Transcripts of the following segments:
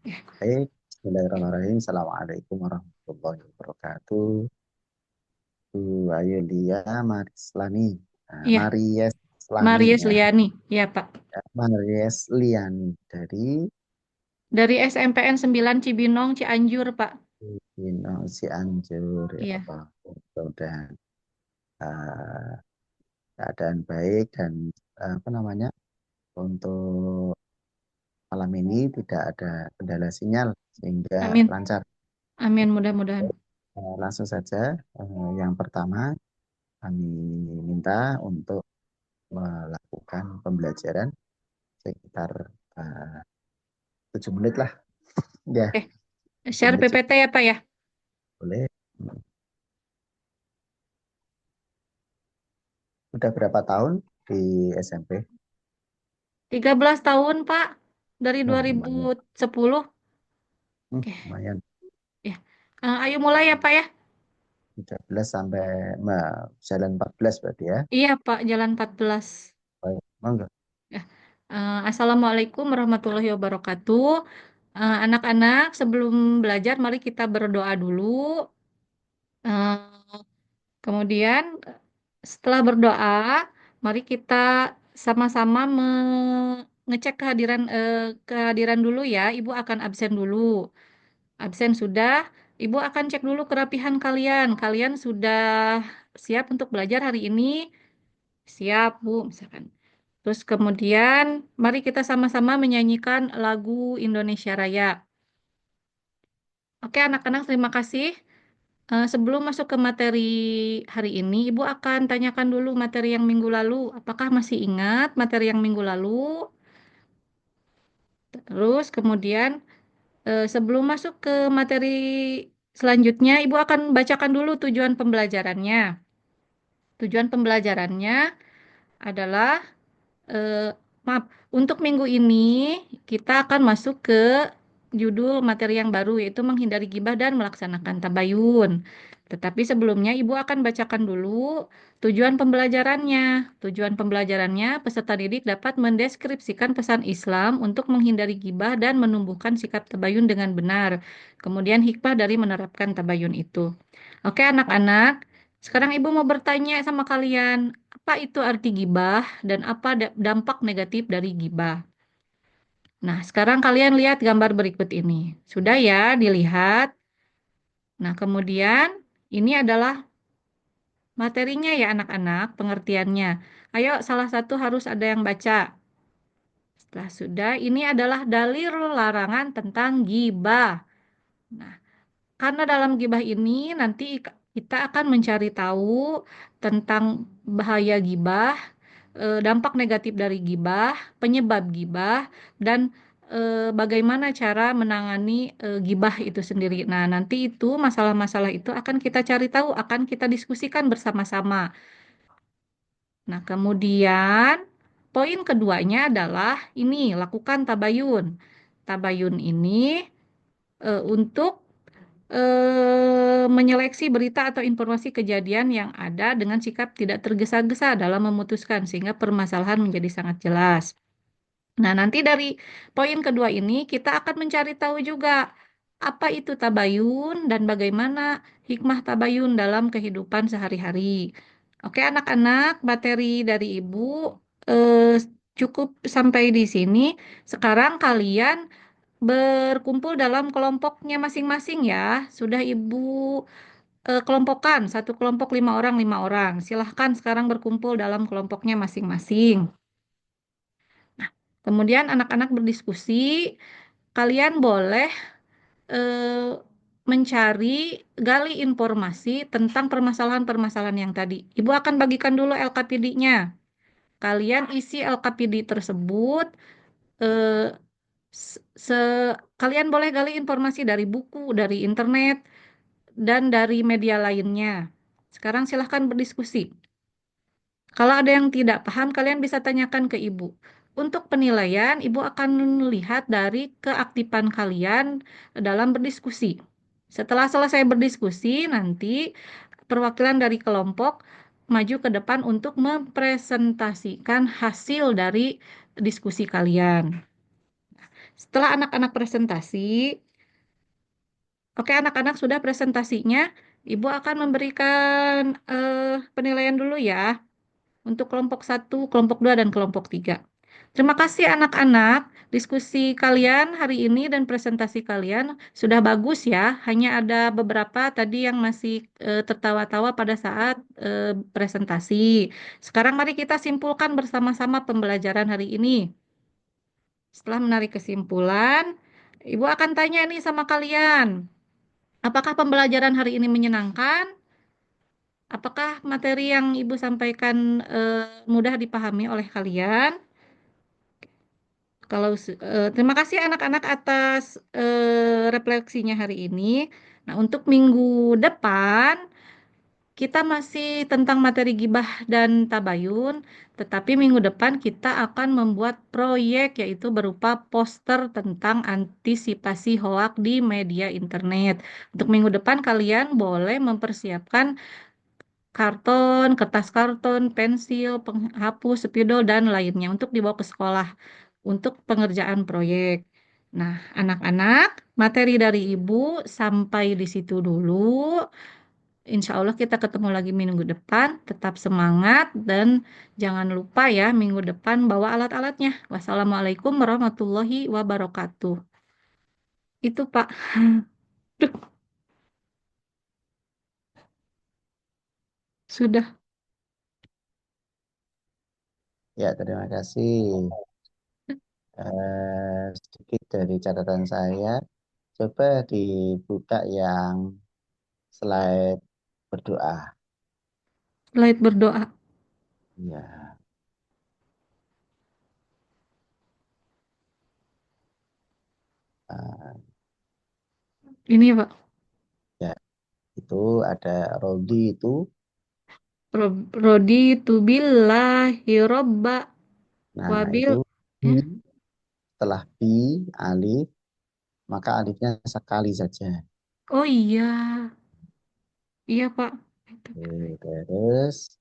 Ya, Baik, Bismillahirrahmanirrahim. Assalamualaikum warahmatullahi wabarakatuh. Ayo Lia Marislani. iya, Maries Lani Maries ya. Liani. Iya, Pak. Maries Liani dari Dari SMPN 9 Cibinong, Cianjur, Pak. Cianjur ya Iya. Allah. Mudah-mudahan eh, keadaan baik dan apa namanya untuk malam ini tidak ada kendala sinyal sehingga Amin. lancar. Amin, mudah-mudahan. Langsung saja yang pertama kami minta untuk melakukan pembelajaran sekitar eh, 7 menit lah. Ya, Oke. 7 Share menit PPT ya, Pak ya? boleh. Udah berapa tahun di SMP? 13 tahun, Pak. Dari Oh, lumayan. 2010. Oke. Lumayan. Ya. Ayo mulai ya, Pak ya? 13 sampai jalan 14 berarti ya. Iya, Pak. Jalan 14. Baik, monggo. Ya. Assalamualaikum warahmatullahi wabarakatuh. Anak-anak, sebelum belajar, mari kita berdoa dulu. Eh, Kemudian setelah berdoa, mari kita sama-sama mengecek kehadiran dulu ya. Ibu akan absen dulu. Absen sudah, Ibu akan cek dulu kerapihan kalian. Kalian sudah siap untuk belajar hari ini? Siap, Bu, misalkan. Terus kemudian mari kita sama-sama menyanyikan lagu Indonesia Raya. Oke, anak-anak, terima kasih. Sebelum masuk ke materi hari ini, Ibu akan tanyakan dulu materi yang minggu lalu. Apakah masih ingat materi yang minggu lalu? Terus kemudian sebelum masuk ke materi selanjutnya, Ibu akan bacakan dulu tujuan pembelajarannya. Tujuan pembelajarannya adalah, eh, maaf, untuk minggu ini kita akan masuk ke judul materi yang baru, yaitu menghindari gibah dan melaksanakan tabayun. Tetapi sebelumnya Ibu akan bacakan dulu tujuan pembelajarannya. Tujuan pembelajarannya, peserta didik dapat mendeskripsikan pesan Islam untuk menghindari gibah dan menumbuhkan sikap tabayun dengan benar. Kemudian hikmah dari menerapkan tabayun itu. Oke, anak-anak. Sekarang Ibu mau bertanya sama kalian, apa itu arti gibah dan apa dampak negatif dari gibah? Nah, sekarang kalian lihat gambar berikut ini. Sudah ya dilihat? Nah, kemudian ini adalah materinya ya anak-anak, pengertiannya. Ayo, salah satu harus ada yang baca. Setelah sudah, ini adalah dalil larangan tentang gibah. Nah, karena dalam gibah ini nanti kita akan mencari tahu tentang bahaya gibah, dampak negatif dari gibah, penyebab gibah, dan bagaimana cara menangani gibah itu sendiri. Nah, nanti itu masalah-masalah itu akan kita cari tahu, akan kita diskusikan bersama-sama. Nah, kemudian poin keduanya adalah ini, lakukan tabayun. Tabayun ini untuk menyeleksi berita atau informasi kejadian yang ada dengan sikap tidak tergesa-gesa dalam memutuskan, sehingga permasalahan menjadi sangat jelas. Nah, nanti dari poin kedua ini kita akan mencari tahu juga apa itu tabayun dan bagaimana hikmah tabayun dalam kehidupan sehari-hari. Oke, anak-anak, materi dari Ibu eh, cukup sampai di sini. Sekarang kalian berkumpul dalam kelompoknya masing-masing ya. Sudah Ibu kelompokkan, satu kelompok 5 orang, 5 orang. Silahkan sekarang berkumpul dalam kelompoknya masing-masing. Kemudian anak-anak berdiskusi, kalian boleh eh, mencari, gali informasi tentang permasalahan-permasalahan yang tadi. Ibu akan bagikan dulu LKPD-nya. Kalian isi LKPD tersebut, eh, kalian boleh gali informasi dari buku, dari internet, dan dari media lainnya. Sekarang silahkan berdiskusi. Kalau ada yang tidak paham, kalian bisa tanyakan ke ibu. Untuk penilaian, ibu akan melihat dari keaktifan kalian dalam berdiskusi. Setelah selesai berdiskusi, nanti perwakilan dari kelompok maju ke depan untuk mempresentasikan hasil dari diskusi kalian. Setelah anak-anak presentasi, oke, anak-anak sudah presentasinya, Ibu akan memberikan penilaian dulu ya untuk kelompok satu, kelompok 2, dan kelompok 3. Terima kasih anak-anak, diskusi kalian hari ini dan presentasi kalian sudah bagus ya. Hanya ada beberapa tadi yang masih tertawa-tawa pada saat presentasi. Sekarang mari kita simpulkan bersama-sama pembelajaran hari ini. Setelah menarik kesimpulan, Ibu akan tanya nih sama kalian. Apakah pembelajaran hari ini menyenangkan? Apakah materi yang Ibu sampaikan mudah dipahami oleh kalian? Terima kasih anak-anak atas refleksinya hari ini. Nah, untuk minggu depan kita masih tentang materi gibah dan tabayun, tetapi minggu depan kita akan membuat proyek yaitu berupa poster tentang antisipasi hoak di media internet. Untuk minggu depan kalian boleh mempersiapkan karton, kertas karton, pensil, penghapus, spidol, dan lainnya untuk dibawa ke sekolah untuk pengerjaan proyek. Nah, anak-anak, materi dari Ibu sampai di situ dulu. Insya Allah kita ketemu lagi minggu depan. Tetap semangat dan jangan lupa ya minggu depan bawa alat-alatnya. Wassalamualaikum warahmatullahi wabarakatuh. Itu Pak. Duh, sudah. Ya, terima kasih. Sedikit dari catatan saya, coba dibuka yang slide berdoa. Slide berdoa. Ya, eh, Ini Pak. ya itu ada Rodi itu. Rodi tu billahi robba Nah, wabil. itu Ya. bi, setelah bi, alif, maka alifnya sekali saja. Oh iya. Iya Pak. Oke, terus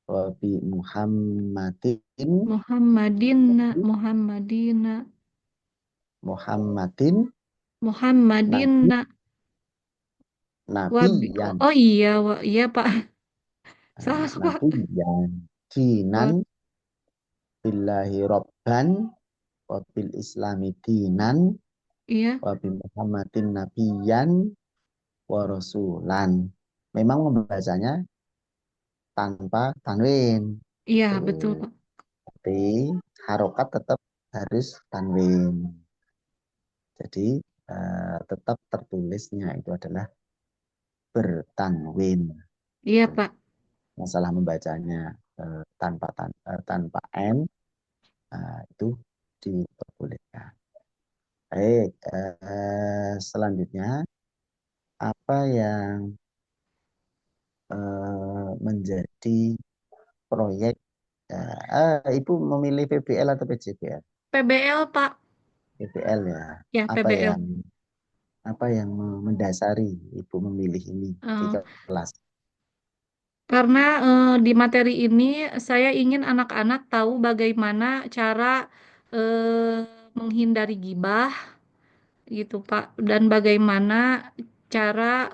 Wabi Muhammadin, Muhammadinna, Muhammadinna, Muhammadin, Nabi, Muhammadinna, wabi. Nabiyan, Oh iya, iya Pak. Salah Pak. Nabiyan, Dinan, Wah, Billahi Robban, Wabil Islami Dinan, iya, Wabi Muhammadin Nabiyan, wa Rasulan. Memang membacanya tanpa tanwin. iya betul Tuh. Pak. Tapi harokat tetap harus tanwin. Jadi tetap tertulisnya itu adalah bertanwin. Iya Tuh. Pak. Masalah membacanya tanpa n itu diperbolehkan. Baik, selanjutnya apa yang menjadi proyek? Ibu memilih PBL atau PJBL? PBL Pak. PBL ya. Ya Apa PBL. yang mendasari ibu memilih ini di Eh, kelas? karena di materi ini saya ingin anak-anak tahu bagaimana cara menghindari gibah gitu Pak, dan bagaimana cara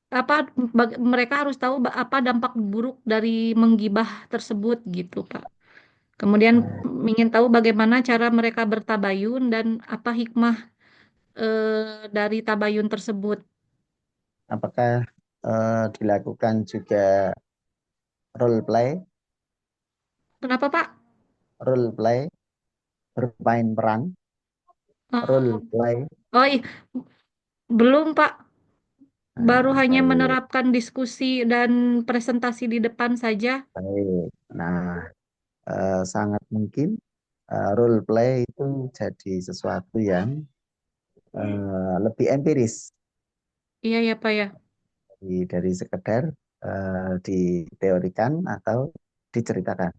apa mereka harus tahu apa dampak buruk dari menggibah tersebut gitu Pak. Kemudian Eh, ingin tahu bagaimana cara mereka bertabayun dan apa hikmah dari tabayun tersebut. Apakah dilakukan juga role play, Kenapa Pak? role play, bermain peran, role Eh, play? oh iya, belum Pak. Baru hanya Baik, menerapkan diskusi dan presentasi di depan saja. baik. Nah, sangat mungkin role play itu jadi sesuatu yang lebih empiris Iya ya Pak ya. dari sekedar diteorikan atau diceritakan.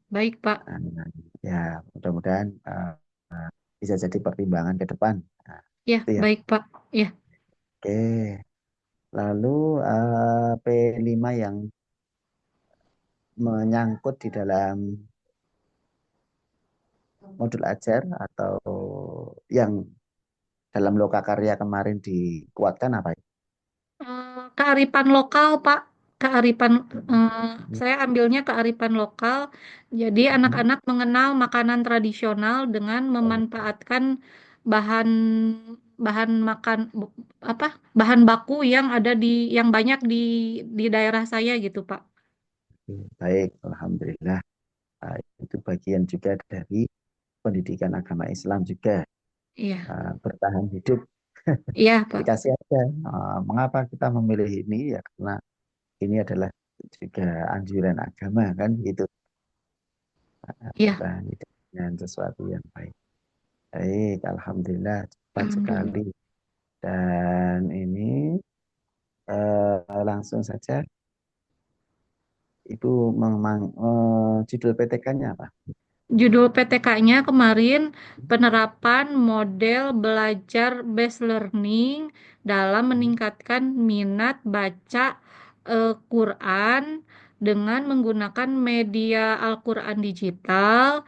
Baik Pak. Nah, ya, mudah-mudahan bisa jadi pertimbangan ke depan. Nah, Ya, itu ya. baik Pak. Ya, Oke, lalu P5 yang menyangkut di dalam modul ajar atau yang dalam lokakarya kemarin dikuatkan apa itu? Kearifan lokal, Pak. Kearifan, Hmm. eh, saya ambilnya kearifan lokal. Jadi Hmm. anak-anak mengenal makanan tradisional dengan memanfaatkan bahan bahan makan apa? Bahan baku yang ada yang banyak di daerah saya gitu, Pak. Baik, alhamdulillah. Itu bagian juga dari pendidikan agama Islam juga, Iya, bertahan hidup. iya, Pak. Dikasih aja. Mengapa kita memilih ini? Ya karena ini adalah juga anjuran agama kan gitu. Iya, Bertahan hidup dengan sesuatu yang baik. Baik, alhamdulillah cepat alhamdulillah. sekali. Dan ini langsung saja Ibu memang judul PTK-nya apa? Judul PTK-nya kemarin penerapan model belajar based learning dalam meningkatkan minat baca Quran dengan menggunakan media Al-Quran digital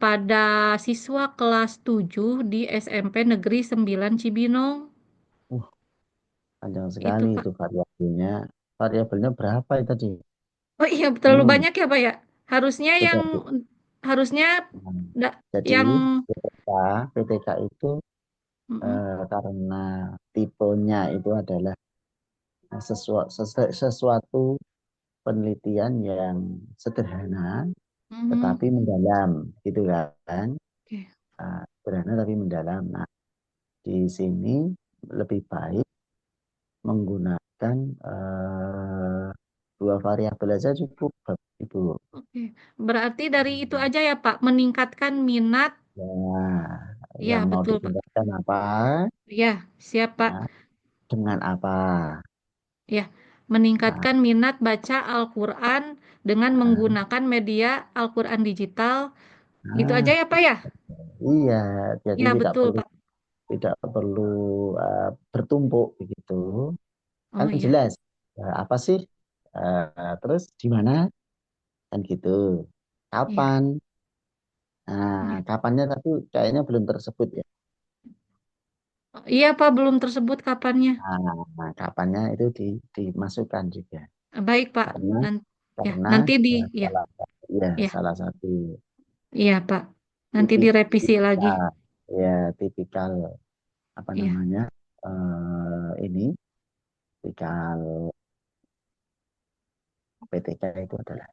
pada siswa kelas 7 di SMP Negeri 9 Cibinong. Uh, Panjang Itu, sekali Pak. itu variabelnya. Variabelnya berapa itu tadi? Oh iya, terlalu Hmm, banyak ya, Pak ya. Harusnya yang sudah Bu. harusnya Nah, da- jadi yang PTK itu mm-mm, karena tipenya itu adalah sesuatu penelitian yang sederhana mm-mm. tetapi mendalam gitu kan. Oke. Sederhana tapi mendalam. Nah, di sini lebih baik menggunakan dua variabel saja cukup, Ibu. Oke, berarti dari itu aja ya Pak, meningkatkan minat. Nah, Ya, yang mau betul Pak. ditingkatkan apa? Ya, siap Nah, Pak. dengan apa? Ya, Nah, meningkatkan minat baca Al-Quran dengan nah, menggunakan media Al-Quran digital. Gitu aja nah, ya Pak ya? iya, jadi Ya, tidak betul perlu Pak. bertumpuk begitu. Kan Oh iya, jelas. Apa sih? Terus di mana? Kan gitu. iya, Kapan? Nah, iya. kapannya tapi kayaknya belum tersebut ya. Oh, iya Pak, belum tersebut kapannya. Kapannya itu dimasukkan juga. Baik Pak. Karena Nanti, ya, karena nanti ya, salah satu ya ya, salah satu iya Pak. Nanti tipik direvisi lagi. tipikal ya tipikal apa Iya, namanya ini tipikal PTK itu adalah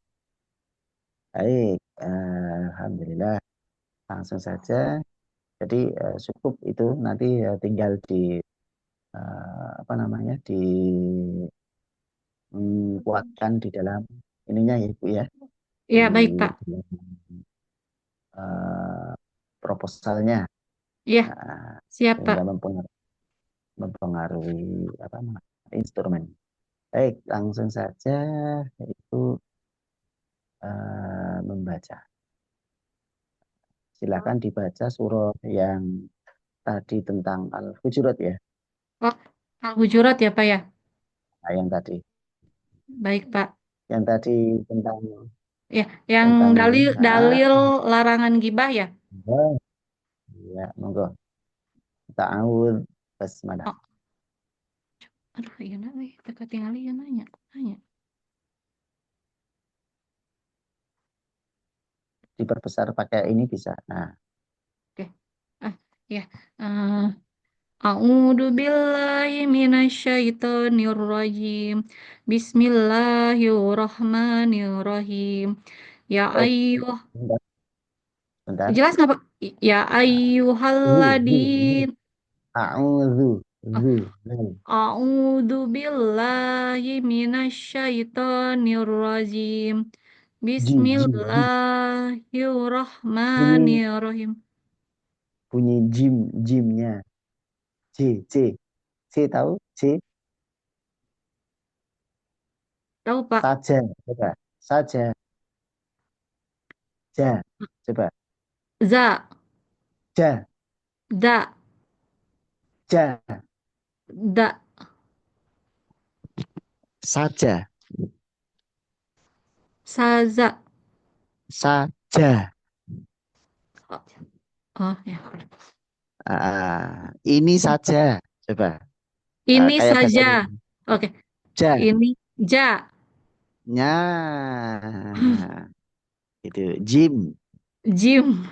baik. Alhamdulillah langsung saja. Jadi cukup itu nanti tinggal apa namanya dikuatkan di dalam ininya ya Ibu ya di iya baik Pak. dalam eh, proposalnya. Iya, Nah, siap Pak. sehingga mempengaruhi apa namanya instrumen. Baik, langsung saja itu membaca. Silakan dibaca surah yang tadi tentang Al-Hujurat ya. Oh, Al-Hujurat ya Pak ya? Nah, yang tadi, Baik Pak. yang tadi tentang Ya, yang tentang ini. dalil dalil larangan gibah ya? Oh, ya, monggo. Ta'awud basmalah. Oh, aduh, iya nah, teka tinggali ya nanya, nanya. Diperbesar pakai ini bisa. Nah, Oke. Ah, ya. Eh, A'udzu billahi minasyaitonir rajim. Bismillahirrahmanirrahim. Ya oh, ayyuh. bentar, bentar. Jelas nggak Pak? Ya Zu. ayyuhalladzin. A'udzu. Oh, Zu. Zu. A'udzu billahi minasyaitonir rajim. Jim, jim, jim. Bunyi, Bismillahirrahmanirrahim. bunyi jim, jimnya. C, C. C tahu? C. Tahu Pak? Saja. Coba. Saja. Ja. Coba. Za, Ja. da, Ja. da, Saja. saza, Saja. Oh, oh ya. Ini saja. Coba. Ini Kayak bahasa saja. Indonesia. Oke. Ja. Ini ja. Nya. Itu. Jim. Jim.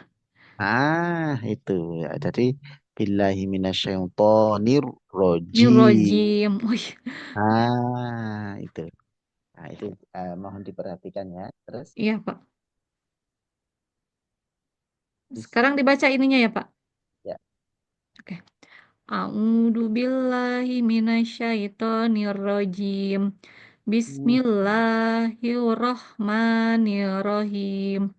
Itu ya. Jadi billahi minasyaitonir rojim. Nirojim. Wih, Itu. Nah, itu mohon diperhatikan ya. Terus iya Pak. bis Sekarang dibaca ininya ya Pak. ya. Oke. A'udzu billahi minasyaitonir rajim. Hmm. Bismillahirrahmanirrahim.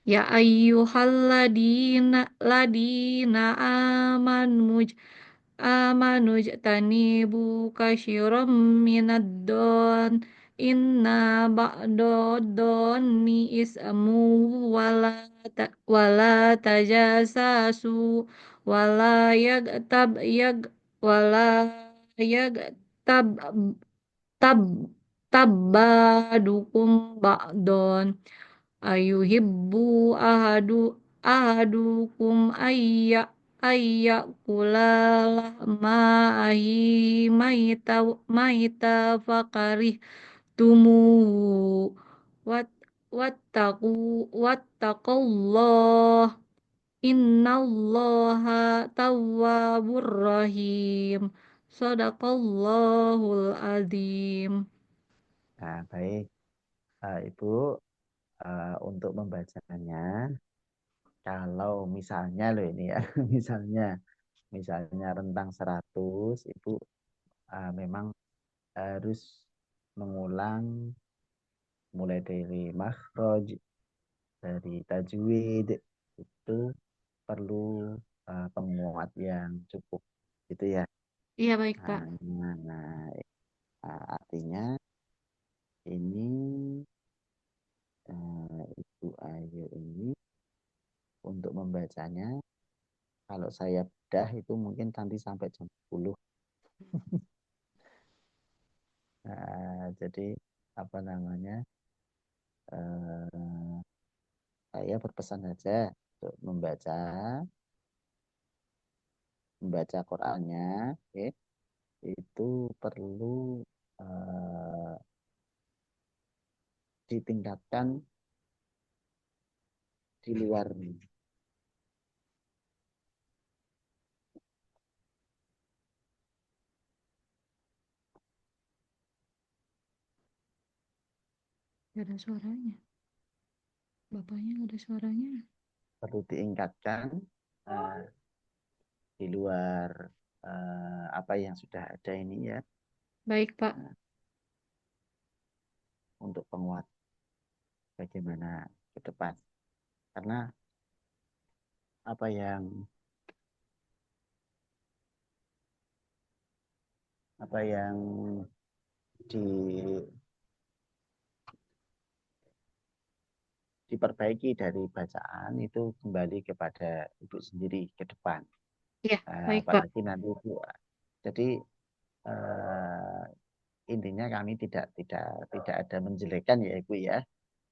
Ya ayyuhalladzina amanu amanujtanibu kasyiram minad-don inna ba'dod-donni ismu wala tajasasu wala wala yagtab tab tabbadukum ba'don ayuhibbu ahadukum ma ahi maita fakarih tumu wat wattaqullah innallaha tawwabur rahim sadaqallahul azim. Baik. Ibu untuk membacanya kalau misalnya loh ini ya, misalnya rentang 100 Ibu memang harus mengulang mulai dari makhraj, dari tajwid itu perlu penguat yang cukup gitu ya. Iya baik Pak. Artinya ini Ibu Ayu ini untuk membacanya kalau saya bedah itu mungkin nanti sampai jam 10. Jadi apa namanya? eh, saya berpesan saja untuk membaca Qurannya, oke, itu perlu eh, ditingkatkan di luar. Gak ada suaranya. Bapaknya gak ada suaranya. Perlu ditingkatkan eh, di luar apa yang sudah ada ini ya, Baik Pak. nah, untuk penguat bagaimana ke depan. Karena apa yang apa yang di diperbaiki dari bacaan itu kembali kepada ibu sendiri ke depan. Iya, baik Pak. Apalagi nanti ibu. Jadi eh, intinya kami tidak ada menjelekkan ya ibu ya,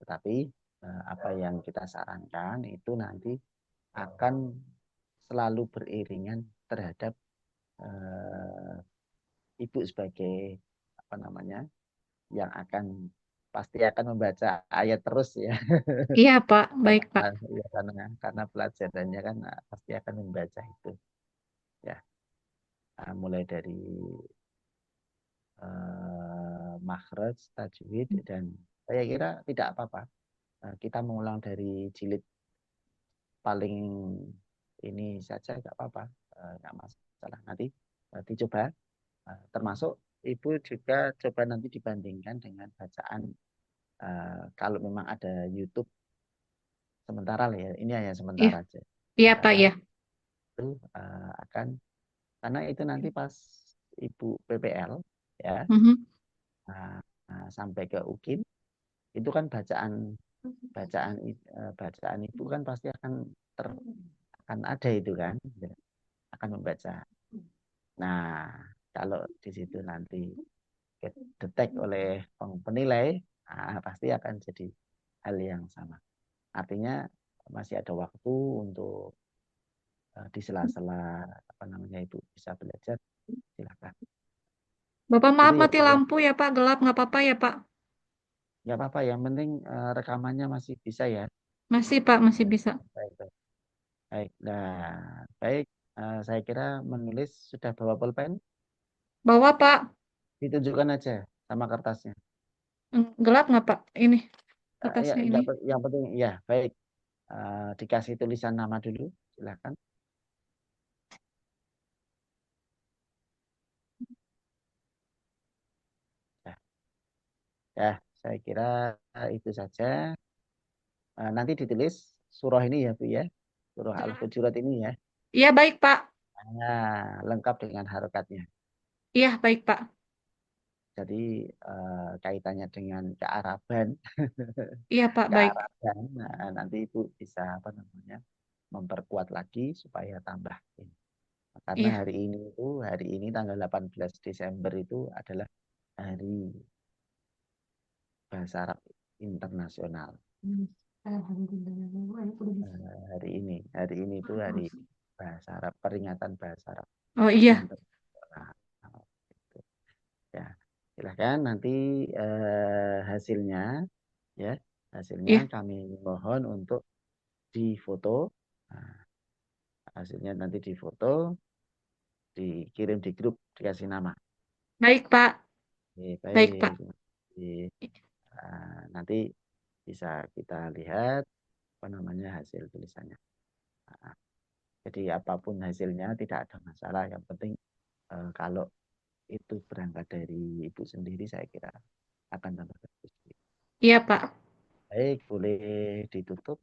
tetapi apa yang kita sarankan itu nanti akan selalu beriringan terhadap eh, ibu sebagai apa namanya yang akan pasti akan membaca ayat terus ya. Iya Pak, baik Pak. Ya, karena pelajarannya kan pasti akan membaca itu ya. Mulai dari makhraj, tajwid dan saya kira tidak apa-apa. Kita mengulang dari jilid paling ini saja nggak apa-apa, nggak masalah. Nanti dicoba, termasuk ibu juga coba nanti dibandingkan dengan bacaan kalau memang ada YouTube sementara lah ya, ini hanya Iya, sementara aja. iya Pak ya. Itu akan karena itu nanti pas ibu PPL ya Mhm. nah, sampai ke UKIN itu kan bacaan bacaan ibu kan pasti akan ada itu kan akan membaca. Nah, kalau di situ nanti detek oleh penilai, pasti akan jadi hal yang sama. Artinya masih ada waktu untuk di sela-sela apa namanya itu bisa belajar, silakan. Bapak Itu maaf ya mati Bu ya. lampu ya Pak, gelap nggak apa-apa ya Pak? Nggak apa-apa, yang penting rekamannya masih bisa ya. Masih Pak, masih bisa. Baik, baik. Baik. Nah, baik. Saya kira menulis sudah bawa pulpen, Bawa Pak. ditunjukkan aja sama kertasnya. Gelap nggak Pak? Ini Ya, kertasnya ini. yang penting ya baik. Dikasih tulisan nama dulu, silakan. Ya, ya, saya kira itu saja. Nanti ditulis surah ini ya Bu ya, surah Al-Hujurat ini ya. Iya baik Pak. Nah, lengkap dengan harokatnya. Iya baik Pak. Jadi kaitannya dengan kearaban, Iya Pak baik. kearaban. Nah, nanti Ibu bisa apa namanya memperkuat lagi supaya tambah ini. Karena Iya. hari ini tanggal 18 Desember itu adalah hari bahasa Arab internasional. Alhamdulillah. Udah bisa. Hari ini itu hari bahasa Arab, peringatan bahasa Arab Oh iya. internasional. Gitu. Ya, silahkan nanti hasilnya ya, hasilnya Iya. kami mohon untuk difoto. Nah, hasilnya nanti difoto, dikirim di grup, dikasih nama. Baik Pak. Oke, Baik baik. Pak. Nanti bisa kita lihat apa namanya hasil tulisannya. Nah, jadi apapun hasilnya tidak ada masalah. Yang penting kalau itu berangkat dari ibu sendiri, saya kira akan tambah bagus. Iya Pak. Baik, boleh ditutup.